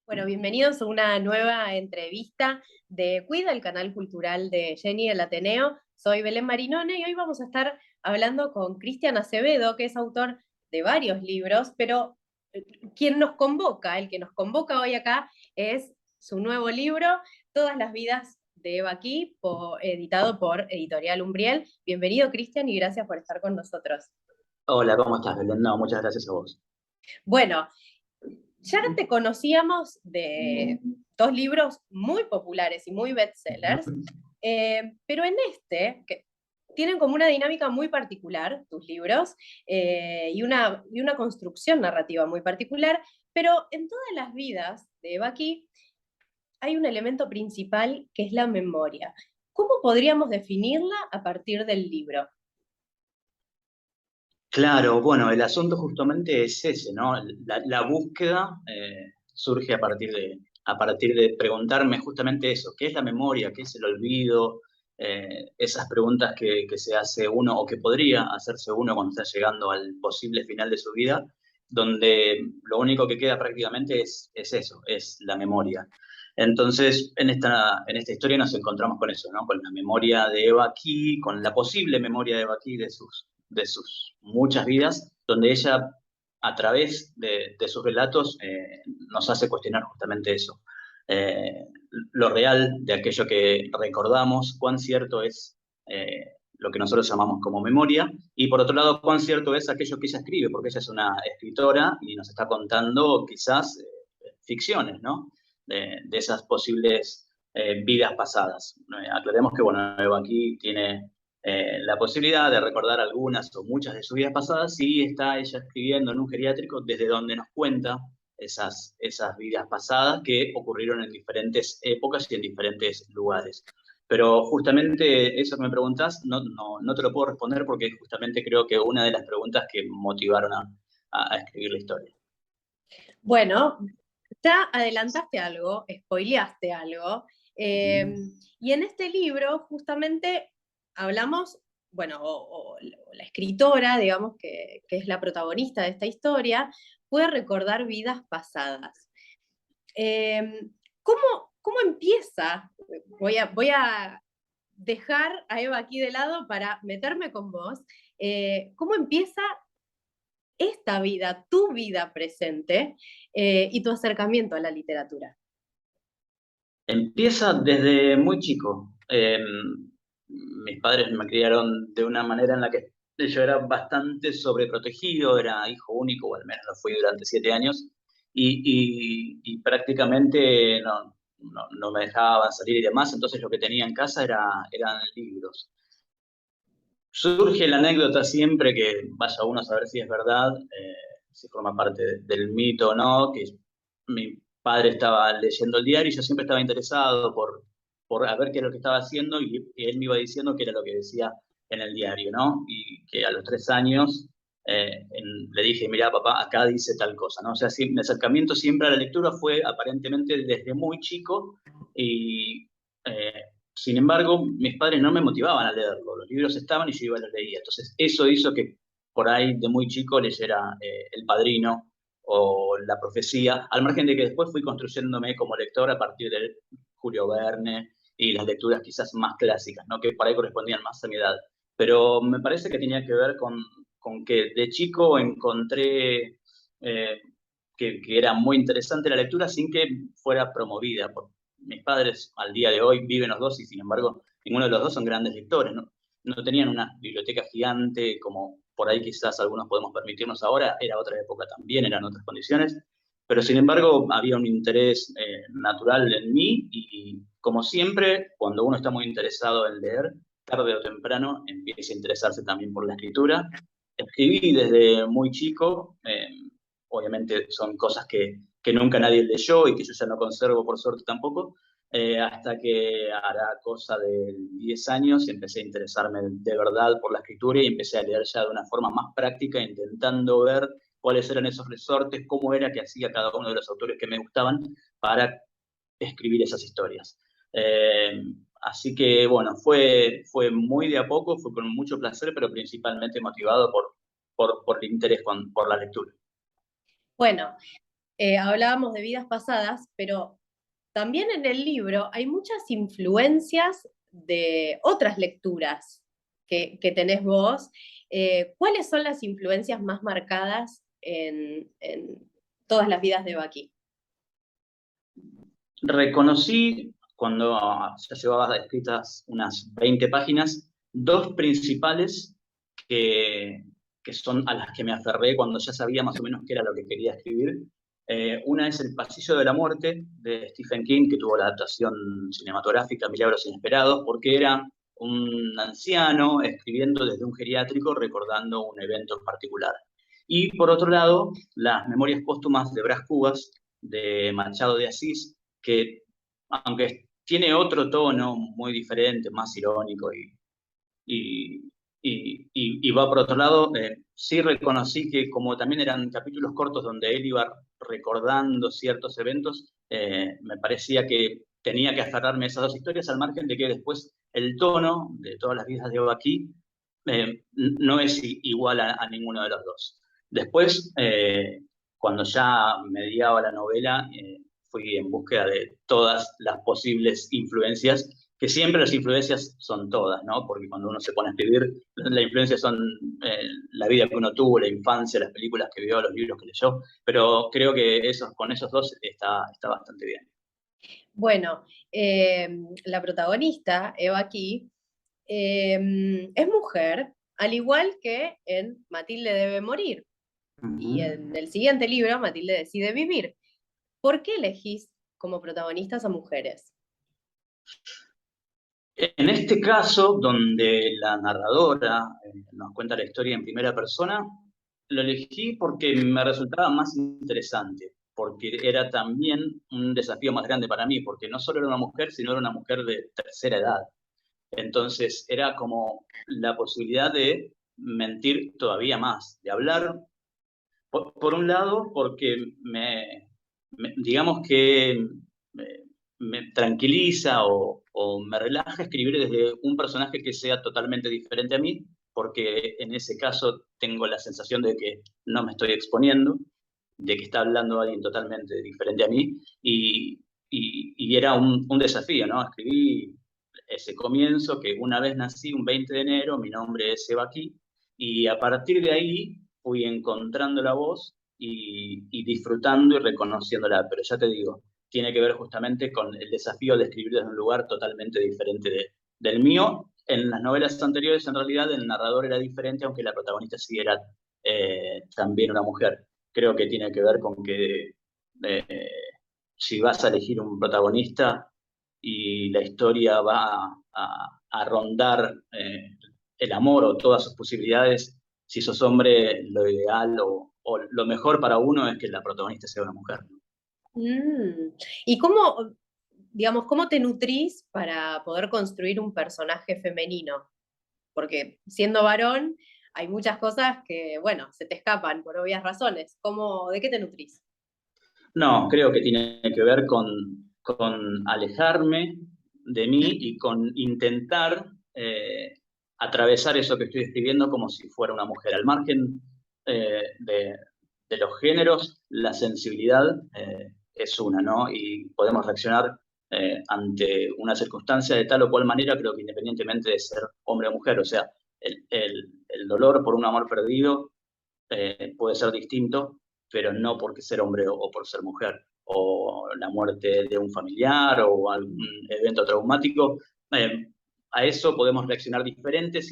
Bueno, bienvenidos a una nueva entrevista de Cuida, el canal cultural de Jenny del Ateneo. Soy Belén Marinone y hoy vamos a estar hablando con Cristian Acevedo, que es autor de varios libros, pero quien nos convoca, el que nos convoca hoy acá, es su nuevo libro, Todas las vidas de Eva Aquí, editado por Editorial Umbriel. Bienvenido, Cristian, y gracias por estar con nosotros. Hola, ¿cómo estás, Belén? No, muchas gracias a vos. Bueno, ya te conocíamos de dos libros muy populares y muy bestsellers, pero en este, que tienen como una dinámica muy particular, tus libros, y una construcción narrativa muy particular, pero en todas las vidas de Eva Key hay un elemento principal que es la memoria. ¿Cómo podríamos definirla a partir del libro? Claro, bueno, el asunto justamente es ese, ¿no? La búsqueda surge a partir de preguntarme justamente eso, ¿qué es la memoria? ¿Qué es el olvido? Esas preguntas que se hace uno o que podría hacerse uno cuando está llegando al posible final de su vida, donde lo único que queda prácticamente es eso, es la memoria. Entonces, en esta historia nos encontramos con eso, ¿no? Con la memoria de Eva aquí, con la posible memoria de Eva aquí de sus muchas vidas, donde ella, a través de sus relatos, nos hace cuestionar justamente eso. Eh, lo real de aquello que recordamos, cuán cierto es lo que nosotros llamamos como memoria, y por otro lado, cuán cierto es aquello que ella escribe, porque ella es una escritora y nos está contando quizás ficciones, ¿no? De esas posibles vidas pasadas. Aclaremos que, bueno, Eva aquí tiene la posibilidad de recordar algunas o muchas de sus vidas pasadas y está ella escribiendo en un geriátrico desde donde nos cuenta esas vidas pasadas que ocurrieron en diferentes épocas y en diferentes lugares. Pero justamente eso que me preguntás, no te lo puedo responder porque justamente creo que una de las preguntas que motivaron a escribir la historia. Bueno, ya adelantaste algo, spoileaste algo, Ujú. y en este libro justamente hablamos, bueno, o la escritora, digamos, que es la protagonista de esta historia, puede recordar vidas pasadas. Eh, ¿cómo empieza? Voy a dejar a Eva aquí de lado para meterme con vos. ¿Cómo empieza esta vida, tu vida presente, y tu acercamiento a la literatura? Empieza desde muy chico. Mis padres me criaron de una manera en la que yo era bastante sobreprotegido, era hijo único, o al menos lo fui durante 7 años, y prácticamente no me dejaban salir y demás, entonces lo que tenía en casa eran libros. Surge la anécdota siempre que vaya uno a saber si es verdad, si forma parte del mito o no, que mi padre estaba leyendo el diario y yo siempre estaba interesado por a ver qué era lo que estaba haciendo y él me iba diciendo qué era lo que decía en el diario, ¿no? Y que a los 3 años le dije, mira, papá, acá dice tal cosa, ¿no? O sea, sí, mi acercamiento siempre a la lectura fue aparentemente desde muy chico y eh, sin embargo, mis padres no me motivaban a leerlo, los libros estaban y yo iba y los leía. Entonces, eso hizo que por ahí de muy chico leyera El Padrino o La Profecía, al margen de que después fui construyéndome como lector a partir de Julio Verne y las lecturas quizás más clásicas, ¿no? Que por ahí correspondían más a mi edad. Pero me parece que tenía que ver con que de chico encontré que era muy interesante la lectura sin que fuera promovida por mis padres. Al día de hoy viven los dos y sin embargo ninguno de los dos son grandes lectores, ¿no? No tenían una biblioteca gigante como por ahí quizás algunos podemos permitirnos ahora, era otra época también, eran otras condiciones, pero sin embargo había un interés natural en mí y como siempre, cuando uno está muy interesado en leer, tarde o temprano empieza a interesarse también por la escritura. Escribí desde muy chico, obviamente son cosas que nunca nadie leyó y que yo ya no conservo por suerte tampoco, hasta que hará cosa de 10 años empecé a interesarme de verdad por la escritura y empecé a leer ya de una forma más práctica, intentando ver cuáles eran esos resortes, cómo era que hacía cada uno de los autores que me gustaban para escribir esas historias. Eh, Así que bueno, fue muy de a poco, fue con mucho placer, pero principalmente motivado por el interés por la lectura. Bueno, hablábamos de vidas pasadas, pero también en el libro hay muchas influencias de otras lecturas que tenés vos. ¿Cuáles son las influencias más marcadas en todas las vidas de Baki? Reconocí, cuando ya llevaba escritas unas 20 páginas, dos principales que, que son a las que me aferré cuando ya sabía más o menos qué era lo que quería escribir. Una es El Pasillo de la Muerte, de Stephen King, que tuvo la adaptación cinematográfica Milagros Inesperados, porque era un anciano escribiendo desde un geriátrico recordando un evento en particular. Y por otro lado, Las Memorias Póstumas de Brás Cubas, de Machado de Asís, que aunque tiene otro tono muy diferente, más irónico y, y va por otro lado, sí reconocí que como también eran capítulos cortos donde él iba recordando ciertos eventos, me parecía que tenía que aferrarme a esas dos historias al margen de que después el tono de todas las vidas de Oaki no es igual a ninguno de los dos. Después, cuando ya mediaba la novela, fui en búsqueda de todas las posibles influencias, que siempre las influencias son todas, ¿no? Porque cuando uno se pone a escribir, las influencias son la vida que uno tuvo, la infancia, las películas que vio, los libros que leyó, pero creo que con esos dos está bastante bien. Bueno, la protagonista, Eva Key, es mujer, al igual que en Matilde debe morir. Y Ujú. en el siguiente libro, Matilde decide vivir. ¿Por qué elegís como protagonistas a mujeres? En este caso, donde la narradora nos cuenta la historia en primera persona, lo elegí porque me resultaba más interesante, porque era también un desafío más grande para mí, porque no solo era una mujer, sino era una mujer de tercera edad. Entonces era como la posibilidad de mentir todavía más, de hablar, por un lado, porque digamos que me, me tranquiliza o me relaja escribir desde un personaje que sea totalmente diferente a mí, porque en ese caso tengo la sensación de que no me estoy exponiendo, de que está hablando alguien totalmente diferente a mí, y era un desafío, ¿no? Escribí ese comienzo, que una vez nací, un 20 de enero, mi nombre es Sebaki, y a partir de ahí fui encontrando la voz y disfrutando y reconociéndola, pero ya te digo, tiene que ver justamente con el desafío de escribir desde un lugar totalmente diferente del mío. En las novelas anteriores, en realidad, el narrador era diferente, aunque la protagonista sí era también una mujer. Creo que tiene que ver con que eh, si vas a elegir un protagonista y la historia va a rondar el amor o todas sus posibilidades, si sos hombre, lo ideal o lo mejor para uno es que la protagonista sea una mujer. Mm. ¿Y cómo, digamos, cómo te nutrís para poder construir un personaje femenino? Porque siendo varón hay muchas cosas que, bueno, se te escapan por obvias razones. ¿De qué te nutrís? No, creo que tiene que ver con alejarme de mí y con intentar atravesar eso que estoy escribiendo como si fuera una mujer. Al margen de los géneros, la sensibilidad es una, ¿no? Y podemos reaccionar ante una circunstancia de tal o cual manera, creo que independientemente de ser hombre o mujer. O sea, el dolor por un amor perdido puede ser distinto, pero no porque ser hombre o por ser mujer, o la muerte de un familiar o algún evento traumático. Eh, a eso podemos reaccionar diferentes,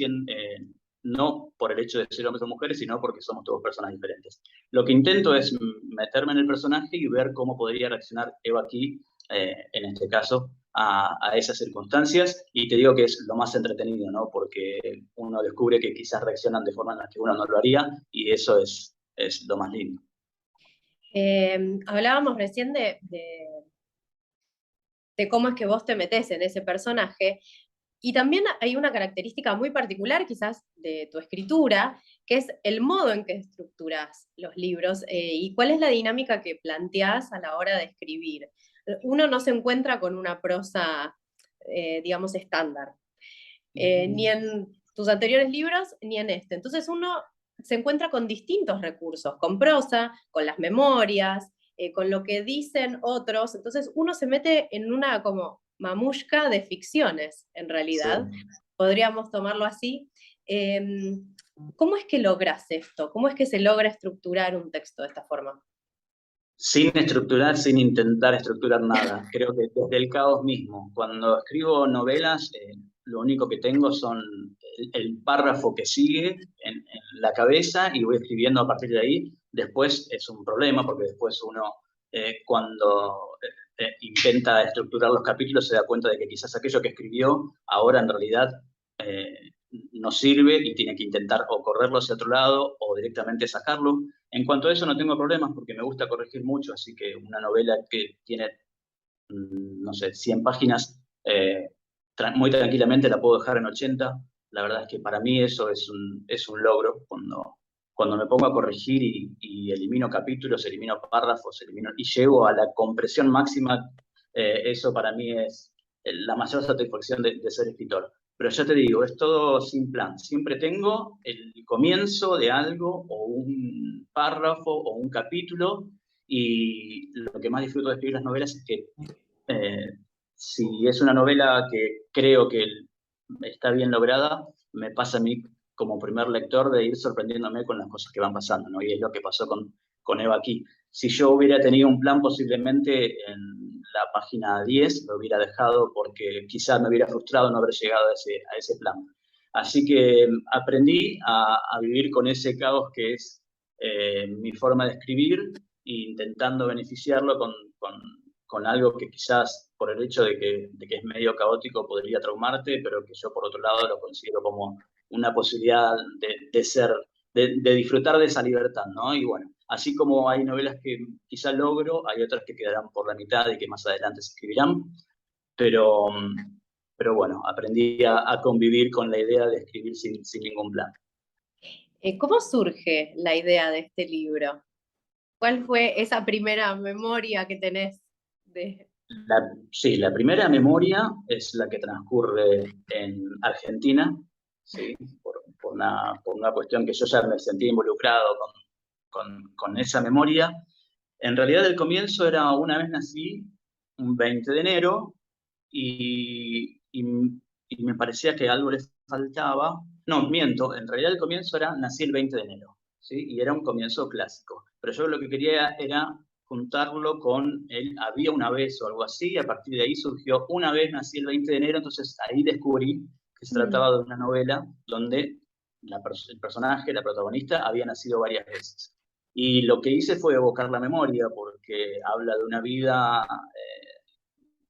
no por el hecho de ser hombres o mujeres, sino porque somos todos personas diferentes. Lo que intento es meterme en el personaje y ver cómo podría reaccionar Eva aquí, en este caso, a esas circunstancias, y te digo que es lo más entretenido, ¿no? Porque uno descubre que quizás reaccionan de forma en la que uno no lo haría, y eso es lo más lindo. Hablábamos recién de cómo es que vos te metés en ese personaje. Y también hay una característica muy particular quizás de tu escritura, que es el modo en que estructuras los libros y cuál es la dinámica que planteás a la hora de escribir. Uno no se encuentra con una prosa, digamos, estándar, ni en tus anteriores libros ni en este. Entonces uno se encuentra con distintos recursos, con prosa, con las memorias, con lo que dicen otros, entonces uno se mete en una como mamushka de ficciones, en realidad, Sí. podríamos tomarlo así. ¿Cómo es que logras esto? ¿Cómo es que se logra estructurar un texto de esta forma? Sin estructurar, sin intentar estructurar nada. Creo que desde el caos mismo. Cuando escribo novelas, lo único que tengo son el párrafo que sigue en la cabeza y voy escribiendo a partir de ahí. Después es un problema porque después uno, cuando intenta estructurar los capítulos, se da cuenta de que quizás aquello que escribió ahora en realidad eh, no sirve y tiene que intentar o correrlo hacia otro lado o directamente sacarlo. En cuanto a eso no tengo problemas porque me gusta corregir mucho, así que una novela que tiene, no sé, 100 páginas, muy tranquilamente la puedo dejar en 80. La verdad es que para mí eso es un logro cuando me pongo a corregir y elimino capítulos, elimino párrafos, y llego a la compresión máxima. Eso para mí es la mayor satisfacción de ser escritor. Pero ya te digo, es todo sin plan. Siempre tengo el comienzo de algo o un párrafo o un capítulo y lo que más disfruto de escribir las novelas es que eh, si es una novela que creo que está bien lograda, me pasa a mí como primer lector de ir sorprendiéndome con las cosas que van pasando, ¿no? Y es lo que pasó con Eva aquí. Si yo hubiera tenido un plan posiblemente en la página 10, lo hubiera dejado porque quizás me hubiera frustrado no haber llegado a ese plan. Así que aprendí a vivir con ese caos que es mi forma de escribir e intentando beneficiarlo con algo que quizás por el hecho de que es medio caótico podría traumarte, pero que yo por otro lado lo considero como una posibilidad de ser, de disfrutar de esa libertad, ¿no? Y bueno, así como hay novelas que quizás logro, hay otras que quedarán por la mitad y que más adelante se escribirán, pero, pero bueno, aprendí a convivir con la idea de escribir sin ningún plan. ¿Cómo surge la idea de este libro? ¿Cuál fue esa primera memoria que tenés de... Sí, la primera memoria es la que transcurre en Argentina, ¿sí? Por una cuestión que yo ya me sentí involucrado con esa memoria. En realidad el comienzo era una vez nací, un 20 de enero, y me parecía que algo le faltaba. No, miento, en realidad el comienzo era nací el 20 de enero, ¿sí? Y era un comienzo clásico. Pero yo lo que quería era juntarlo con el había una vez o algo así, y a partir de ahí surgió una vez nací el 20 de enero, entonces ahí descubrí que se Mm. trataba de una novela donde el personaje, la protagonista, había nacido varias veces. Y lo que hice fue evocar la memoria, porque habla de una vida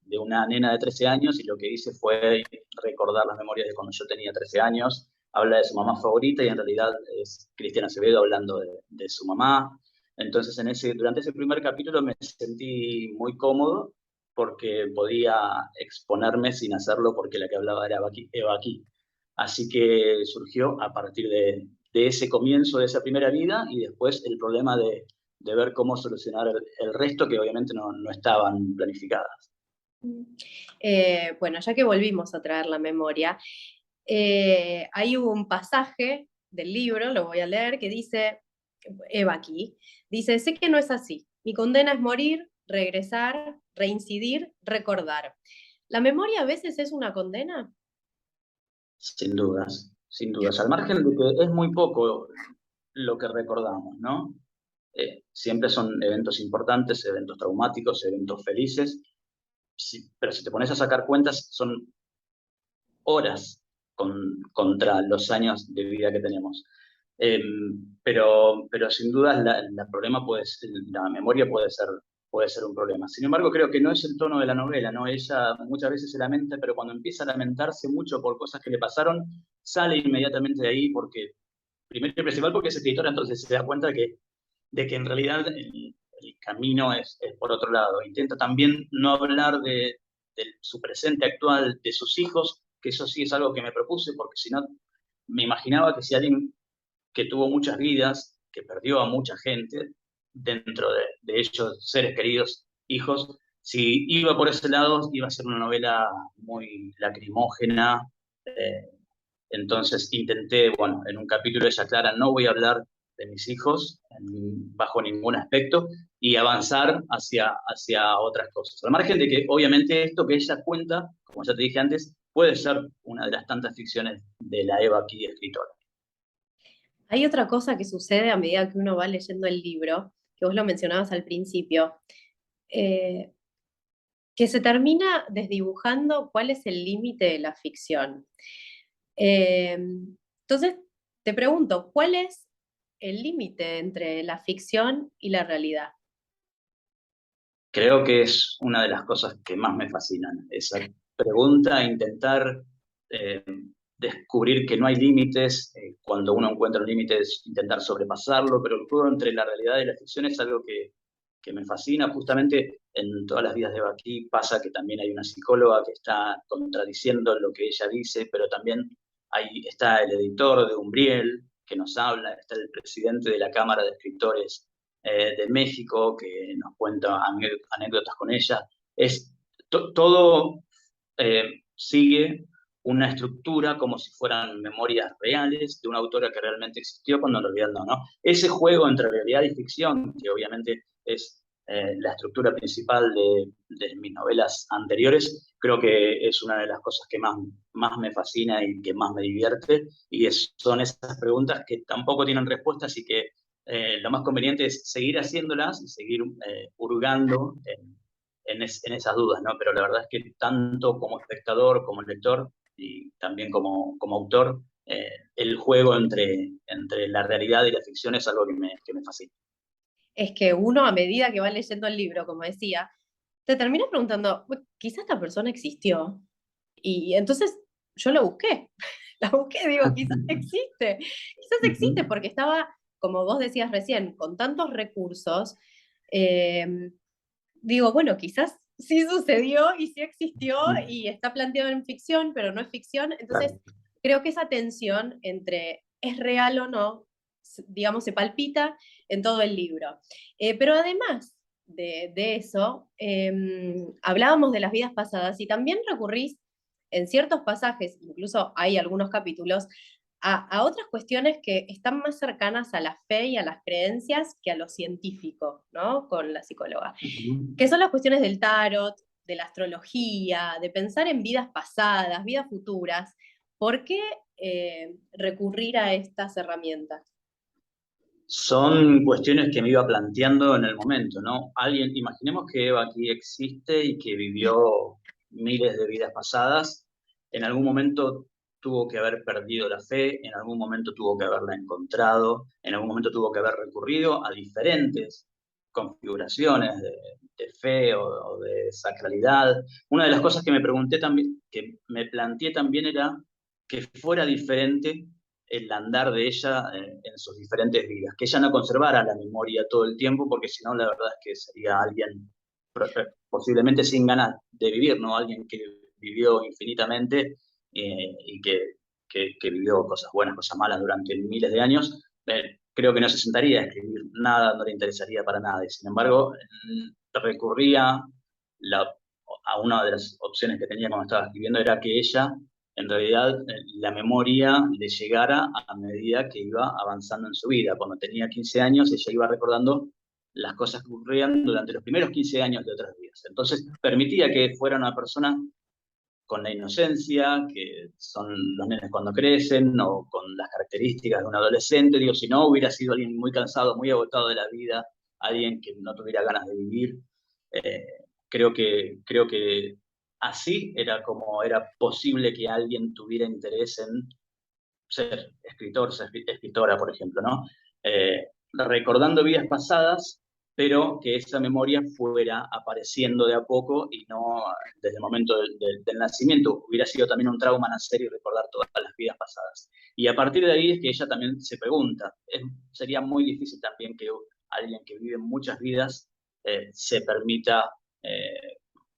de una nena de 13 años y lo que hice fue recordar las memorias de cuando yo tenía 13 años. Habla de su mamá favorita y en realidad es Cristiana Acevedo hablando de su mamá. Entonces, durante ese primer capítulo me sentí muy cómodo porque podía exponerme sin hacerlo porque la que hablaba era Eva aquí. Así que surgió a partir de ese comienzo de esa primera vida y después el problema de ver cómo solucionar el resto que obviamente no estaban planificadas. Bueno, ya que volvimos a traer la memoria, hay un pasaje del libro, lo voy a leer, que dice, Eva aquí, dice, sé que no es así. Mi condena es morir, regresar, reincidir, recordar. ¿La memoria a veces es una condena? Sin dudas, sin dudas. Al margen de que es muy poco lo que recordamos, ¿no? Siempre son eventos importantes, eventos traumáticos, eventos felices, sí, pero si te pones a sacar cuentas, son horas contra los años de vida que tenemos. Eh, pero sin duda problema la memoria puede ser un problema. Sin embargo, creo que no es el tono de la novela, ¿no? Ella muchas veces se lamenta, pero cuando empieza a lamentarse mucho por cosas que le pasaron, sale inmediatamente de ahí porque, primero y principal, porque es escritora, entonces se da cuenta de que en realidad el camino es por otro lado. Intenta también no hablar de su presente actual, de sus hijos, que eso sí es algo que me propuse, porque si no, me imaginaba que si alguien que tuvo muchas vidas, que perdió a mucha gente, dentro de ellos, seres queridos, hijos, si iba por ese lado, iba a ser una novela muy lacrimógena. Entonces intenté, bueno, en un capítulo ella aclara, no voy a hablar de mis hijos bajo ningún aspecto y avanzar hacia otras cosas. Al margen de que obviamente esto que ella cuenta, como ya te dije antes, puede ser una de las tantas ficciones de la Eva aquí escritora. Hay otra cosa que sucede a medida que uno va leyendo el libro, que vos lo mencionabas al principio, eh, que se termina desdibujando cuál es el límite de la ficción. Eh, entonces, te pregunto, ¿cuál es el límite entre la ficción y la realidad? Creo que es una de las cosas que más me fascinan, esa pregunta, intentar eh, descubrir que no hay límites, cuando uno encuentra un límite es intentar sobrepasarlo, pero el juego entre la realidad y la ficción es algo que me fascina. Justamente en todas las vidas de Baki pasa que también hay una psicóloga que está contradiciendo lo que ella dice, pero también está el editor de Umbriel que nos habla, está el presidente de la Cámara de Escritores de México, que nos cuenta anécdotas con ella. Todo sigue una estructura como si fueran memorias reales de una autora que realmente existió cuando en realidad no, ¿no? Ese juego entre realidad y ficción, que obviamente es la estructura principal de mis novelas anteriores, creo que es una de las cosas que más me fascina y que más me divierte, y son esas preguntas que tampoco tienen respuestas y que lo más conveniente es seguir haciéndolas y seguir hurgando en esas dudas, ¿no? Pero la verdad es que tanto como espectador, como lector y también como autor, el juego entre la realidad y la ficción es algo que me fascina. Es que uno a medida que va leyendo el libro, como decía, te terminas preguntando, "Bueno, quizás esta persona existió". Y entonces yo lo busqué, la busqué, digo, quizás existe Ujú. porque estaba, como vos decías recién, con tantos recursos, eh, digo, bueno, quizás sí sucedió y sí existió y está planteado en ficción, pero no es ficción. Entonces, Claro. creo que esa tensión entre es real o no, digamos, se palpita en todo el libro. Pero además de eso, hablábamos de las vidas pasadas y también recurrís en ciertos pasajes, incluso hay algunos capítulos, a otras cuestiones que están más cercanas a la fe y a las creencias que a lo científico, ¿no? Con la psicóloga, Ujú. que son las cuestiones del tarot, de la astrología, de pensar en vidas pasadas, vidas futuras. ¿Por qué recurrir a estas herramientas? Son cuestiones que me iba planteando en el momento, ¿no? Imaginemos que Eva aquí existe y que vivió miles de vidas pasadas, en algún momento tuvo que haber perdido la fe, en algún momento tuvo que haberla encontrado, en algún momento tuvo que haber recurrido a diferentes configuraciones de fe o de sacralidad. Una de las cosas que me pregunté también, que me planteé también era que fuera diferente el andar de ella en sus diferentes vidas, que ella no conservara la memoria todo el tiempo, porque si no, la verdad es que sería alguien posiblemente sin ganas de vivir, ¿no? Alguien que vivió infinitamente y que vivió cosas buenas, cosas malas durante miles de años. Creo que no se sentaría a escribir nada, no le interesaría para nada. Y sin embargo, recurría la, a una de las opciones que tenía cuando estaba escribiendo, era que ella en realidad la memoria le llegara a medida que iba avanzando en su vida. Cuando tenía 15 años, ella iba recordando las cosas que ocurrían durante los primeros 15 años de otras vidas. Entonces, permitía que fuera una persona con la inocencia, que son los nenes cuando crecen, o con las características de un adolescente. Digo, si no, hubiera sido alguien muy cansado, muy agotado de la vida, alguien que no tuviera ganas de vivir. Eh, creo que así era como era posible que alguien tuviera interés en ser escritor, ser escritora, por ejemplo, ¿no? Recordando vidas pasadas, pero que esa memoria fuera apareciendo de a poco y no desde el momento del nacimiento. Hubiera sido también un trauma nacer y recordar todas las vidas pasadas. Y a partir de ahí es que ella también se pregunta, sería muy difícil también que alguien que vive muchas vidas se permita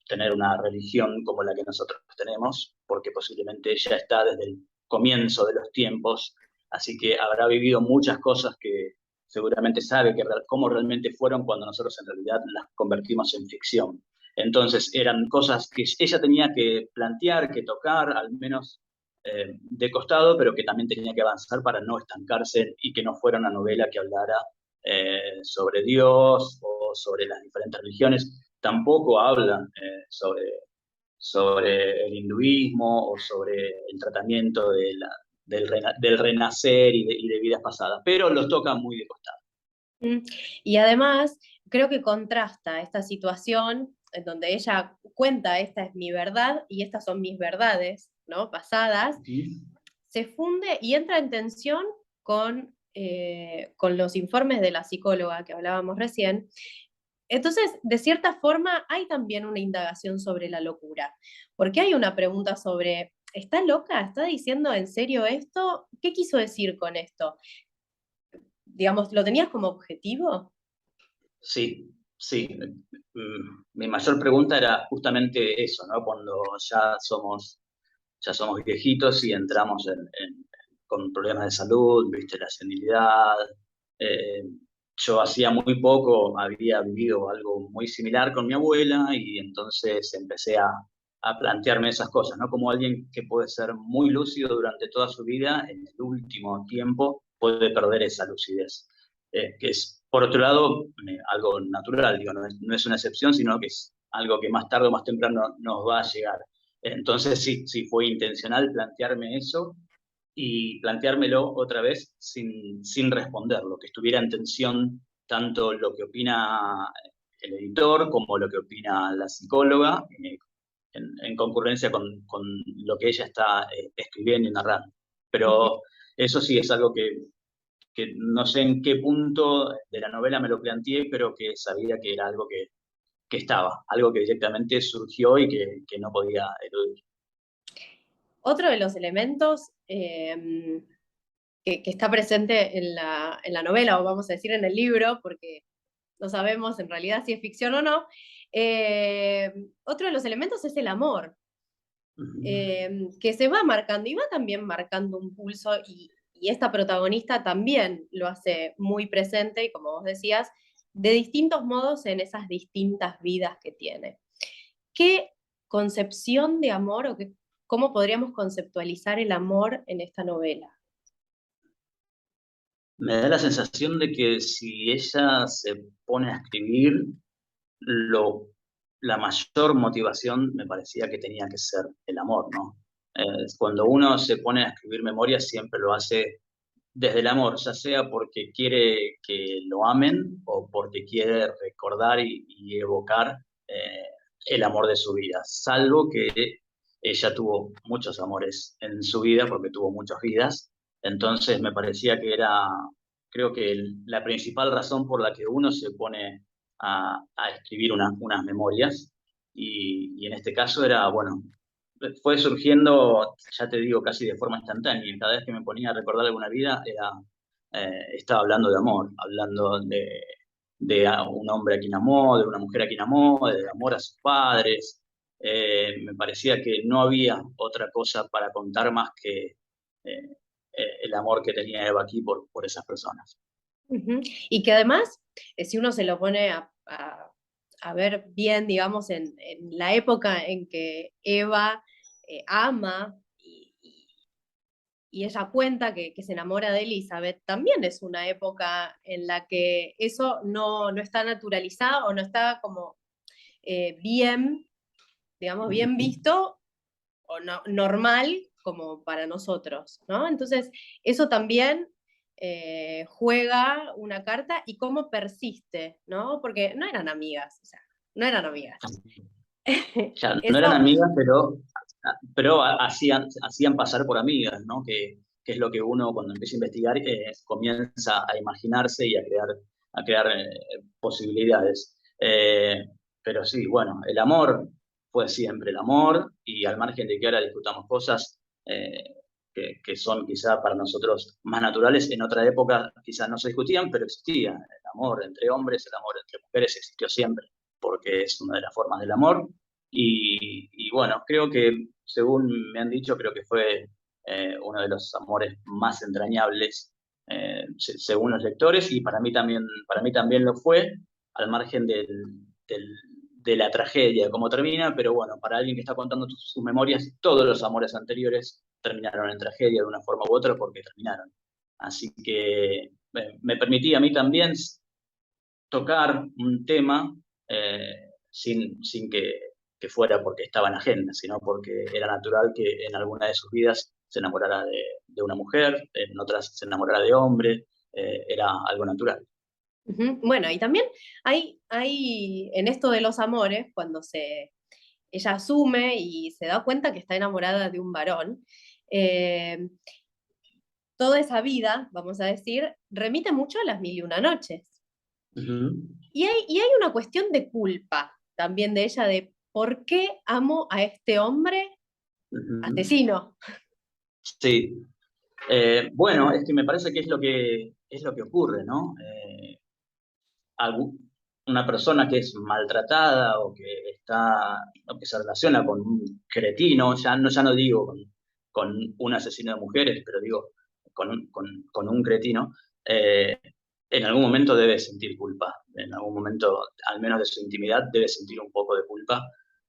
tener una religión como la que nosotros tenemos, porque posiblemente ella está desde el comienzo de los tiempos, así que habrá vivido muchas cosas que seguramente sabe cómo realmente fueron cuando nosotros en realidad las convertimos en ficción. Entonces eran cosas que ella tenía que plantear, que tocar, al menos de costado, pero que también tenía que avanzar para no estancarse y que no fuera una novela que hablara sobre Dios o sobre las diferentes religiones. Tampoco habla sobre el hinduismo o sobre el tratamiento del renacer y de vidas pasadas, pero los toca muy de costado. Mm. Y además, creo que contrasta esta situación en donde ella cuenta, esta es mi verdad y estas son mis verdades, ¿no? Pasadas, Ujú. se funde y entra en tensión con los informes de la psicóloga que hablábamos recién. Entonces, de cierta forma, hay también una indagación sobre la locura, porque hay una pregunta sobre, ¿está loca? ¿Está diciendo en serio esto? ¿Qué quiso decir con esto? Digamos, ¿lo tenías como objetivo? Sí, sí. Mi mayor pregunta era justamente eso, ¿no? Cuando ya somos viejitos y entramos con problemas de salud, viste, la senilidad. Eh, yo hacía muy poco había vivido algo muy similar con mi abuela y entonces empecé a plantearme esas cosas, ¿no? Como alguien que puede ser muy lúcido durante toda su vida, en el último tiempo puede perder esa lucidez. Que es, por otro lado, algo natural, digo, no es una excepción, sino que es algo que más tarde o más temprano nos va a llegar. Entonces sí, sí fue intencional plantearme eso y planteármelo otra vez sin responderlo, que estuviera en tensión tanto lo que opina el editor como lo que opina la psicóloga, en concurrencia con lo que ella está escribiendo y narrando. Ujú. Pero eso sí es algo que no sé en qué punto de la novela me lo planteé, pero que sabía que era algo que estaba, algo que directamente surgió y que no podía eludir. Otro de los elementos que está presente en la novela, o vamos a decir en el libro, porque no sabemos en realidad si es ficción o no, otro de los elementos es el amor, que se va marcando y va también marcando un pulso y esta protagonista también lo hace muy presente y como vos decías, de distintos modos en esas distintas vidas que tiene. ¿Qué concepción de amor o cómo podríamos conceptualizar el amor en esta novela? Me da la sensación de que si ella se pone a escribir, lo, la mayor motivación me parecía que tenía que ser el amor, ¿no? Cuando uno se pone a escribir memorias, siempre lo hace desde el amor, ya sea porque quiere que lo amen o porque quiere recordar y evocar eh, el amor de su vida, salvo que ella tuvo muchos amores en su vida porque tuvo muchas vidas, entonces me parecía que era, creo que la principal razón por la que uno se pone a escribir unas memorias y en este caso era, bueno, fue surgiendo, ya te digo, casi de forma instantánea. Cada vez que me ponía a recordar alguna vida, estaba hablando de amor, hablando de un hombre a quien amó, de una mujer a quien amó, de amor a sus padres. Me parecía que no había otra cosa para contar más que el amor que tenía Eva aquí por esas personas. Ujú. Y que además, si uno se lo pone a ver bien, digamos, en la época en que Eva ama y ella cuenta que se enamora de Elizabeth, también es una época en la que eso no está naturalizado o no está como bien, digamos, bien visto o normal como para nosotros, ¿no? Entonces, eso también juega una carta y cómo persiste, ¿no? Porque no eran amigas, o sea, no eran amigas. Ya no eran Eso, amigas, pero hacían pasar por amigas, ¿no? Que es lo que uno cuando empieza a investigar comienza a imaginarse y a crear posibilidades. Pero sí, bueno, el amor fue siempre el amor y al margen de que ahora discutamos cosas que son quizá para nosotros más naturales, en otra época quizás no se discutían, pero existía el amor entre hombres, el amor entre mujeres existió siempre, porque es una de las formas del amor y bueno, creo que, según me han dicho, creo que fue uno de los amores más entrañables, según los lectores, y para mí también lo fue, al margen de la tragedia, de cómo termina, pero bueno, para alguien que está contando sus memorias, todos los amores anteriores terminaron en tragedia de una forma u otra porque terminaron. Así que me permití a mí también tocar un tema sin que fuera porque estaba en agenda, sino porque era natural que en alguna de sus vidas se enamorara de una mujer, en otras se enamorara de hombre, era algo natural. Bueno, y también hay en esto de los amores, cuando ella asume y se da cuenta que está enamorada de un varón, eh, toda esa vida, vamos a decir, remite mucho a las mil y una noches. Ujú. Y hay una cuestión de culpa también de ella, de por qué amo a este hombre Ujú. asesino. Sí. Bueno, es que me parece que es lo que ocurre, ¿no? Una persona que es maltratada o que se relaciona con un cretino, ya no digo con un asesino de mujeres, pero digo con un cretino, eh, en algún momento debe sentir culpa, en algún momento, al menos de su intimidad, debe sentir un poco de culpa,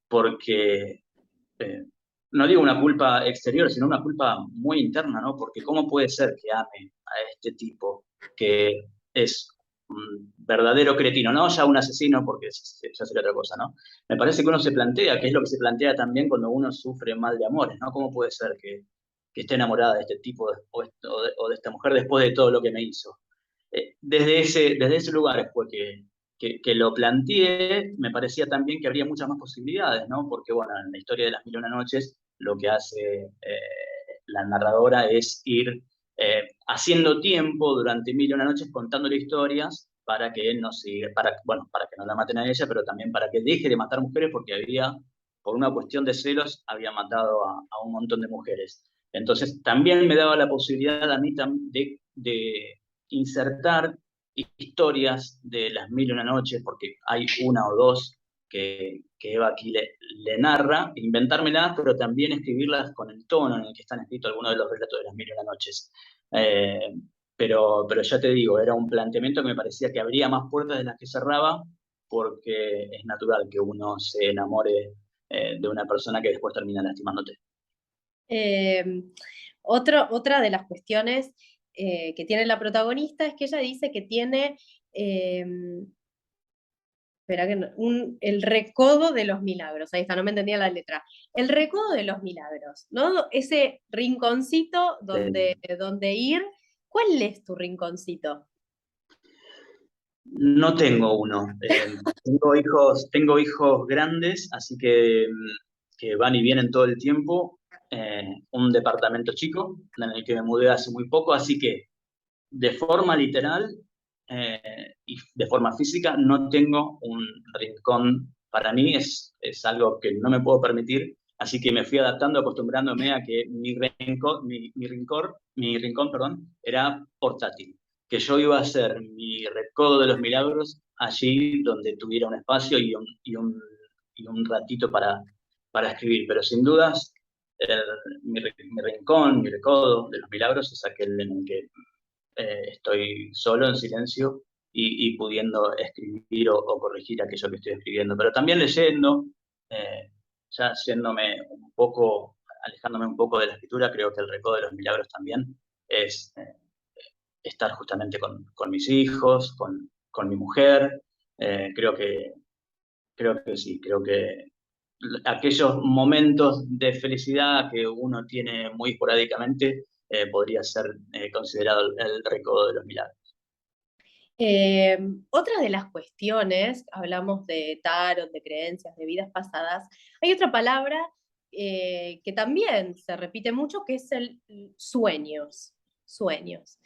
porque eh, no digo una culpa exterior, sino una culpa muy interna, ¿no? Porque ¿cómo puede ser que ame a este tipo que es un verdadero cretino, no ya un asesino, porque ya sería otra cosa, ¿no? Me parece que uno se plantea, que es lo que se plantea también cuando uno sufre mal de amores, ¿no? ¿Cómo puede ser que esté enamorada de este tipo o de esta mujer después de todo lo que me hizo? Desde ese lugar fue que lo planteé, me parecía también que habría muchas más posibilidades, ¿no? Porque, bueno, en la historia de las Mil y Una Noches, lo que hace la narradora es ir haciendo tiempo durante Mil y Una Noches contándole historias para que él no siga, bueno, para que no la maten a ella, pero también para que deje de matar mujeres porque por una cuestión de celos, había matado a un montón de mujeres. Entonces, también me daba la posibilidad a mí de insertar historias de las Mil y Una Noches, porque hay una o dos que Eva aquí le narra, inventármelas, pero también escribirlas con el tono en el que están escritos algunos de los relatos de las Mil y Una Noches. Eh, pero ya te digo, era un planteamiento que me parecía que abría más puertas de las que cerraba, porque es natural que uno se enamore de una persona que después termina lastimándote. Eh, otra de las cuestiones que tiene la protagonista es que ella dice que tiene, eh, espera que el recodo de los milagros, ahí está, no me entendía la letra, el recodo de los milagros, ¿no? Ese rinconcito donde ir. ¿Cuál es tu rinconcito? No tengo uno. Tengo hijos grandes, así que van y vienen todo el tiempo. Un departamento chico en el que me mudé hace muy poco, así que de forma literal y de forma física no tengo un rincón. Para mí es algo que no me puedo permitir, así que me fui adaptando, acostumbrándome a que mi rincón, perdón, era portátil, que yo iba a hacer mi recodo de los milagros allí donde tuviera un espacio y un ratito para escribir, pero sin dudas el- mi rincón, mi recodo de los milagros es aquel en el que estoy solo en silencio y pudiendo escribir o corregir aquello que estoy escribiendo, pero también leyendo, eh, ya alejándome un poco de la escritura, creo que el recodo de los milagros también es estar justamente con mis hijos, con mi mujer. Creo que sí, creo que aquellos momentos de felicidad que uno tiene muy esporádicamente podría ser considerado el recodo de los milagros. Eh, Otra de las cuestiones, hablamos de tarot, de creencias, de vidas pasadas, hay otra palabra que también se repite mucho, que es el sueños. Sueños.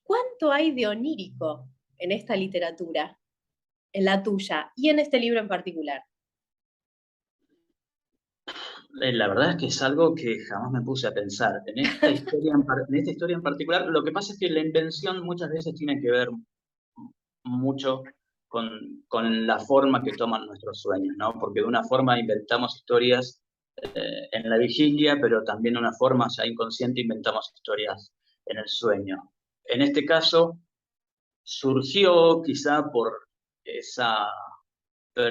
¿Cuánto hay de onírico en esta literatura, en la tuya y en este libro en particular? La verdad es que es algo que jamás me puse a pensar. En esta historia en particular, lo que pasa es que la invención muchas veces tiene que ver mucho con la forma que toman nuestros sueños, ¿no? Porque de una forma inventamos historias en la vigilia, pero también de una forma ya inconsciente inventamos historias en el sueño. En este caso, surgió quizá por esa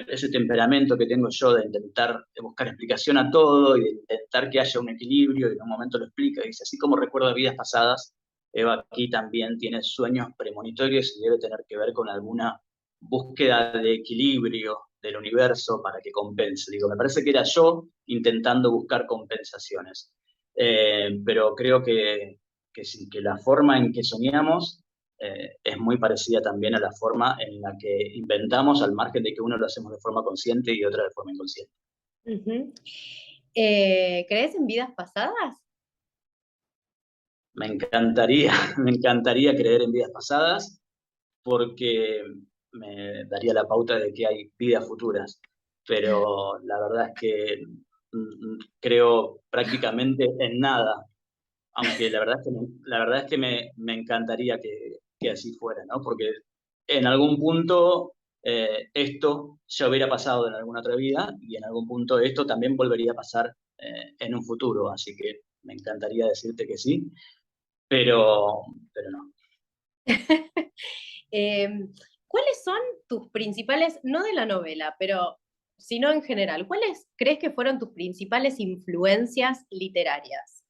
ese temperamento que tengo yo de intentar de buscar explicación a todo y de intentar que haya un equilibrio, y en un momento lo explica, y dice, así como recuerda vidas pasadas, Eva aquí también tiene sueños premonitorios y debe tener que ver con alguna búsqueda de equilibrio del universo para que compense. Digo, me parece que era yo intentando buscar compensaciones. Pero creo que sí, que la forma en que soñamos es muy parecida también a la forma en la que inventamos, al margen de que uno lo hacemos de forma consciente y otra de forma inconsciente. Ujú. ¿Crees en vidas pasadas? Me encantaría, me encantaría creer en vidas pasadas porque me daría la pauta de que hay vidas futuras, pero la verdad es que creo prácticamente en nada, aunque la verdad es que, la verdad es que me encantaría que así fuera, ¿no? Porque en algún punto esto ya hubiera pasado en alguna otra vida y en algún punto esto también volvería a pasar en un futuro, así que me encantaría decirte que sí, pero, pero no. ¿Cuáles son tus principales, no de la novela, pero sino en general, cuáles crees que fueron tus principales influencias literarias?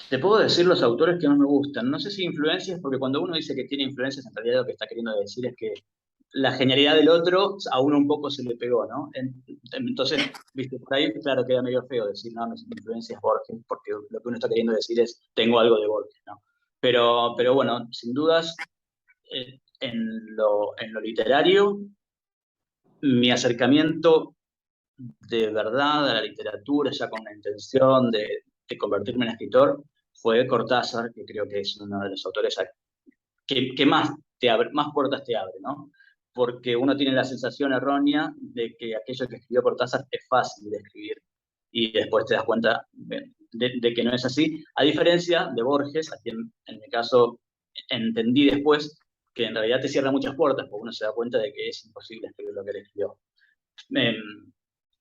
Te puedo decir los autores que más me gustan. No sé si influencias, porque cuando uno dice que tiene influencias, en realidad lo que está queriendo decir es que la genialidad del otro a uno un poco se le pegó, ¿no? Entonces, viste, por ahí, claro, queda medio feo decir, no, mi influencia es Borges, porque lo que uno está queriendo decir es, tengo algo de Borges, ¿no? Pero bueno, sin dudas, en lo literario, mi acercamiento de verdad a la literatura, ya con la intención de convertirme en escritor, fue Cortázar, que creo que es uno de los autores que más te abre, más puertas te abre, ¿no? Porque uno tiene la sensación errónea de que aquello que escribió Cortázar es fácil de escribir y después te das cuenta de que no es así, a diferencia de Borges, a quien en mi caso entendí después que en realidad te cierra muchas puertas, porque uno se da cuenta de que es imposible escribir lo que él escribió. Eh,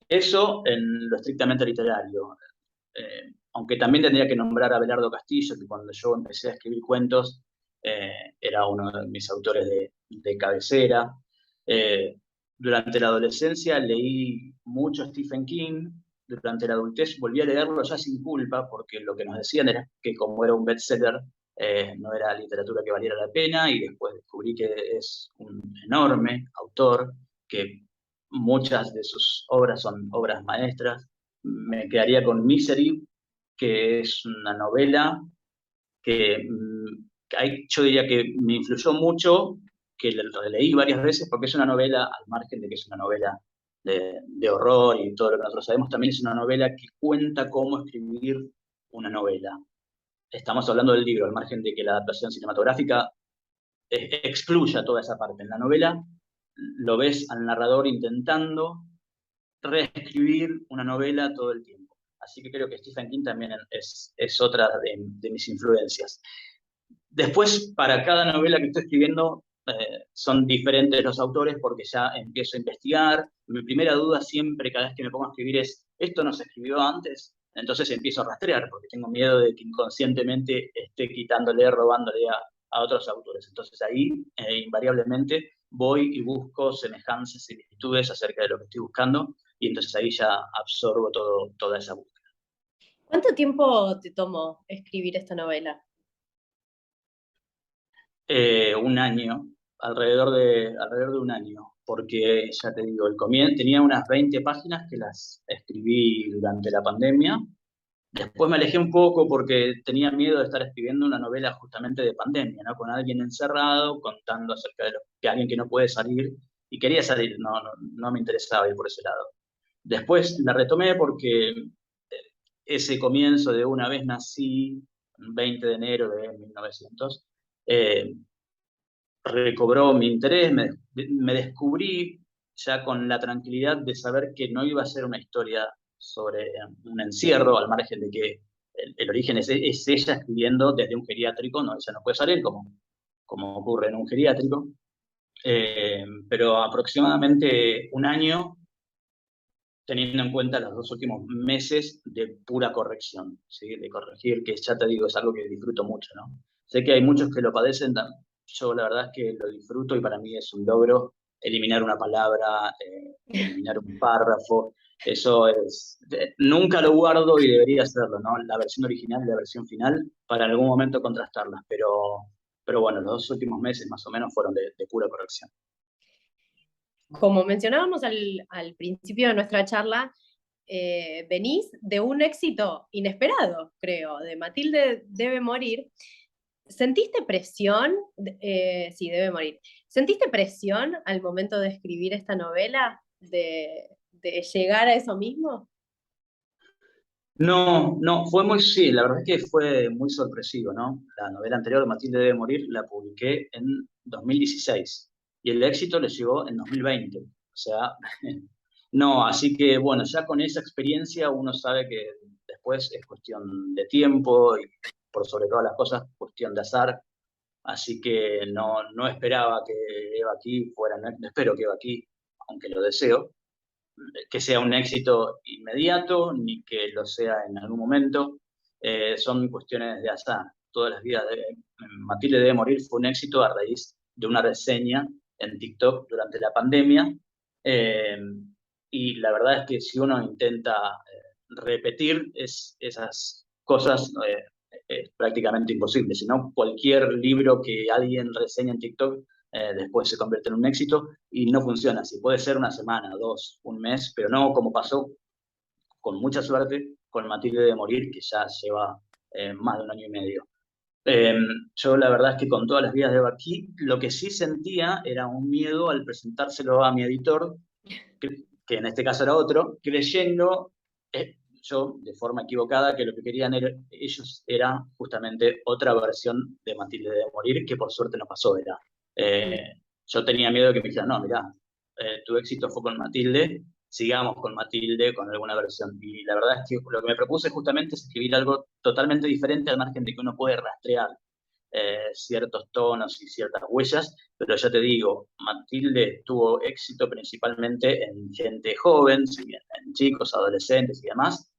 Eso en lo estrictamente literario. Aunque también tendría que nombrar a Abelardo Castillo, que cuando yo empecé a escribir cuentos era uno de mis autores de cabecera. Eh, Durante la adolescencia leí mucho Stephen King, durante la adultez volví a leerlo ya sin culpa, porque lo que nos decían era que como era un bestseller, no era literatura que valiera la pena, y después descubrí que es un enorme autor, que muchas de sus obras son obras maestras. Me quedaría con Misery, que es una novela que yo diría que me influyó mucho, que la releí varias veces, porque es una novela, al margen de que es una novela de horror y todo lo que nosotros sabemos, también es una novela que cuenta cómo escribir una novela. Estamos hablando del libro, al margen de que la adaptación cinematográfica excluya toda esa parte. En la novela lo ves al narrador intentando reescribir una novela todo el tiempo. Así que creo que Stephen King también es otra de mis influencias. Después, para cada novela que estoy escribiendo, son diferentes los autores porque ya empiezo a investigar. Mi primera duda siempre, cada vez que me pongo a escribir, es, ¿esto no se escribió antes? Entonces empiezo a rastrear porque tengo miedo de que inconscientemente esté quitándole, robándole a otros autores. Entonces ahí, invariablemente, voy y busco semejanzas, similitudes acerca de lo que estoy buscando y entonces ahí ya absorbo toda esa búsqueda. ¿Cuánto tiempo te tomó escribir esta novela? Un año, alrededor de un año, porque ya te digo, el comienzo tenía unas 20 páginas que las escribí durante la pandemia. Después me alejé un poco porque tenía miedo de estar escribiendo una novela justamente de pandemia, ¿no? Con alguien encerrado, contando acerca de que alguien que no puede salir, y quería salir, no me interesaba ir por ese lado. Después la retomé porque ese comienzo de Una vez nací, 20 de enero de 1900, eh, recobró mi interés, me descubrí ya con la tranquilidad de saber que no iba a ser una historia sobre un encierro, al margen de que el origen es ella escribiendo desde un geriátrico, no, ella no puede salir como ocurre en un geriátrico, pero aproximadamente un año teniendo en cuenta los 2 últimos meses de pura corrección, ¿sí? De corregir, que ya te digo, es algo que disfruto mucho, ¿no? Sé que hay muchos que lo padecen yo la verdad es que lo disfruto y para mí es un logro eliminar una palabra, eliminar un párrafo. Eso es, nunca lo guardo y debería hacerlo, ¿no? La versión original y la versión final para algún momento contrastarlas, pero bueno, los 2 últimos meses más o menos fueron de pura corrección. Como mencionábamos al principio de nuestra charla, venís de un éxito inesperado, creo, de Matilde debe morir. ¿Sentiste presión? Sí, debe morir. ¿Sentiste presión al momento de escribir esta novela? ¿De llegar a eso mismo? No, no, fue muy, sí, la verdad es que fue muy sorpresivo, ¿no? La novela anterior, Matilde debe morir, la publiqué en 2016 y el éxito le llegó en 2020. O sea, no, así que bueno, ya con esa experiencia uno sabe que después es cuestión de tiempo y por sobre todas las cosas, cuestión de azar. Así que no, no esperaba que Eva aquí fuera, no espero que Eva aquí, aunque lo deseo, que sea un éxito inmediato ni que lo sea en algún momento. Son cuestiones de azar. Todas las vidas de Matilde debe morir fue un éxito a raíz de una reseña en TikTok durante la pandemia. Eh, y la verdad es que si uno intenta repetir esas cosas, es prácticamente imposible. Si no, cualquier libro que alguien reseña en TikTok después se convierte en un éxito y no funciona así. Puede ser una semana, dos, un mes, pero no como pasó con mucha suerte con Matilde de Morir, que ya lleva más de un año y medio. Eh, yo la verdad es que con todas las vidas de aquí, lo que sí sentía era un miedo al presentárselo a mi editor, que en este caso era otro, creyendo yo de forma equivocada que lo que querían ellos era justamente otra versión de Matilde de Morir, que por suerte no pasó. Yo tenía miedo de que me dijeran, no, mirá, tu éxito fue con Matilde, sigamos con Matilde, con alguna versión. Y la verdad es que lo que me propuse justamente es escribir algo totalmente diferente al margen de que uno puede rastrear ciertos tonos y ciertas huellas, pero ya te digo, Matilde tuvo éxito principalmente en gente joven, si bien en chicos, adolescentes y demás,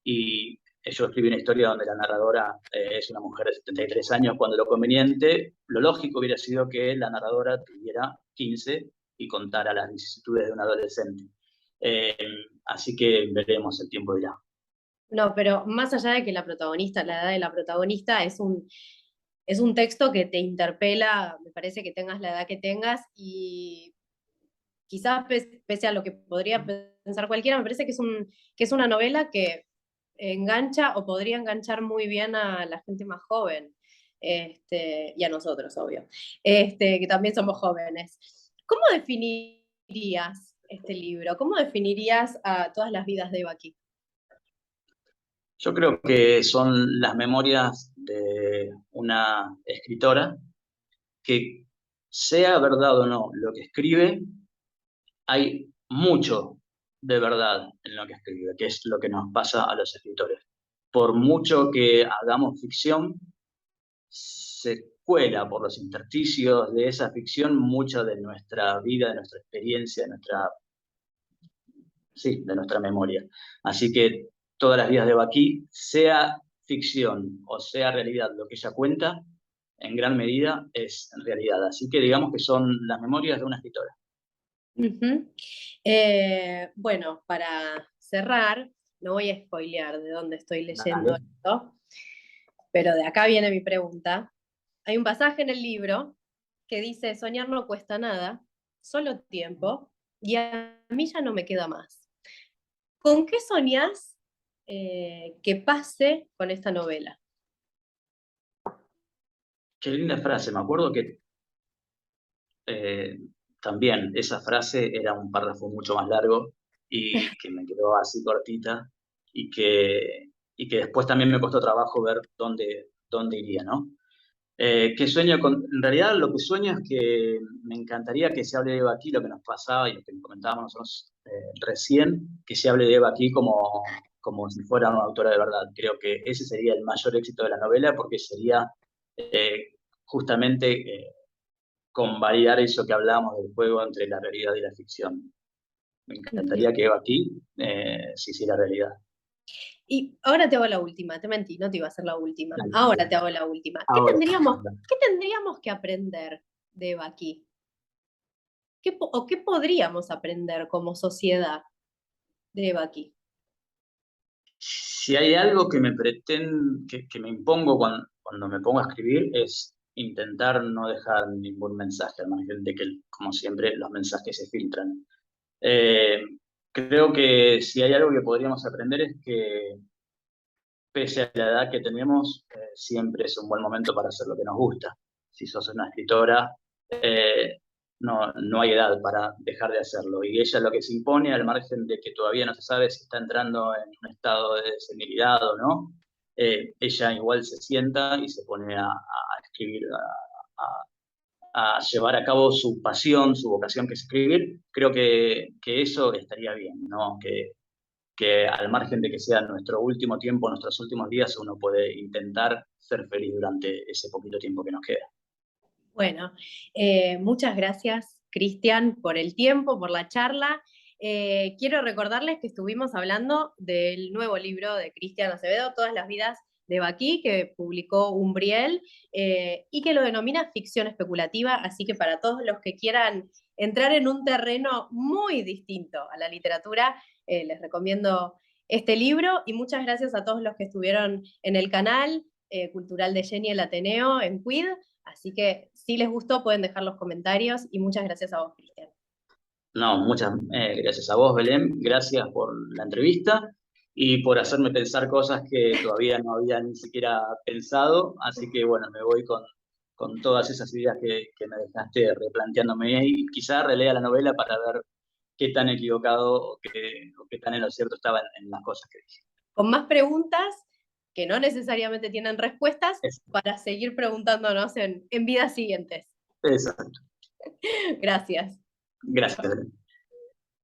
y yo escribí una historia donde la narradora es una mujer de 73 años, cuando lo conveniente, lo lógico hubiera sido que la narradora tuviera 15 y contara las vicisitudes de un adolescente. Eh, Así que veremos, el tiempo dirá. No, pero más allá de que la protagonista, la edad de la protagonista, es un texto que te interpela, me parece que tengas la edad que tengas y quizás pese a lo que podría pensar cualquiera, me parece que es una novela que engancha o podría enganchar muy bien a la gente más joven, y a nosotros, obvio, que también somos jóvenes. ¿Cómo definirías este libro? ¿Cómo definirías a todas las vidas de Baki? Yo creo que son las memorias de una escritora que, sea verdad o no lo que escribe, hay mucho de verdad en lo que escribe, que es lo que nos pasa a los escritores. Por mucho que hagamos ficción, se cuela por los intersticios de esa ficción mucha de nuestra vida, de nuestra experiencia, de nuestra, sí, de nuestra memoria. Así que todas las vidas de Baki, sea ficción o sea realidad, lo que ella cuenta, en gran medida es realidad. Así que digamos que son las memorias de una escritora. Ujú. Bueno, para cerrar, no voy a spoilear de dónde estoy leyendo Dale. esto, pero de acá viene mi pregunta. Hay un pasaje en el libro que dice, soñar no cuesta nada, solo tiempo, y a mí ya no me queda más. ¿Con qué soñás que pase con esta novela? Qué linda frase. Me acuerdo que eh, también esa frase era un párrafo mucho más largo y que me quedó así cortita y que después también me costó trabajo ver dónde iría, ¿no? ¿Qué sueño con? En realidad lo que sueño es que me encantaría que se hable de Eva aquí, lo que nos pasaba y lo que comentábamos nosotros recién, que se hable de Eva aquí como si fuera una autora de verdad. Creo que ese sería el mayor éxito de la novela porque sería justamente convalidar eso que hablábamos del juego entre la realidad y la ficción. Me Ujú. encantaría que Eva aquí se hiciera realidad. Y ahora te hago la última, te mentí, no te iba a hacer la última. Dale, Ahora te hago la última. ahora. Qué tendríamos que aprender de Baki? ¿O qué podríamos aprender como sociedad de Baki? Si hay algo que que me impongo cuando me pongo a escribir, es intentar no dejar ningún mensaje, al margen de que, como siempre, los mensajes se filtran. Eh, Creo que si hay algo que podríamos aprender es que, pese a la edad que tenemos, siempre es un buen momento para hacer lo que nos gusta. Si sos una escritora, eh, no hay edad para dejar de hacerlo. Y ella lo que se impone, al margen de que todavía no se sabe si está entrando en un estado de senilidad o no, ella igual se sienta y se pone a escribir, a llevar a cabo su pasión, su vocación, que es escribir. Creo que eso estaría bien, ¿no? Que al margen de que sea nuestro último tiempo, nuestros últimos días, uno puede intentar ser feliz durante ese poquito tiempo que nos queda. Bueno, muchas gracias, Cristian, por el tiempo, por la charla. Quiero recordarles que estuvimos hablando del nuevo libro de Cristian Acevedo, Todas las vidas de Baki, que publicó Umbriel, y que lo denomina ficción especulativa, así que para todos los que quieran entrar en un terreno muy distinto a la literatura, les recomiendo este libro, y muchas gracias a todos los que estuvieron en el canal cultural de Jenny el Ateneo en Quid. Así que si les gustó pueden dejar los comentarios y muchas gracias a vos, Cristian. No, muchas gracias a vos, Belén. Gracias por la entrevista y por hacerme pensar cosas que todavía no había ni siquiera pensado. Así que bueno, me voy con todas esas ideas que me dejaste replanteándome y quizá relea la novela para ver qué tan equivocado o qué tan en lo cierto estaba en las cosas que dije. Con más preguntas que no necesariamente tienen respuestas Eso, para seguir preguntándonos en vidas siguientes. exacto. Gracias. Gracias, Belén.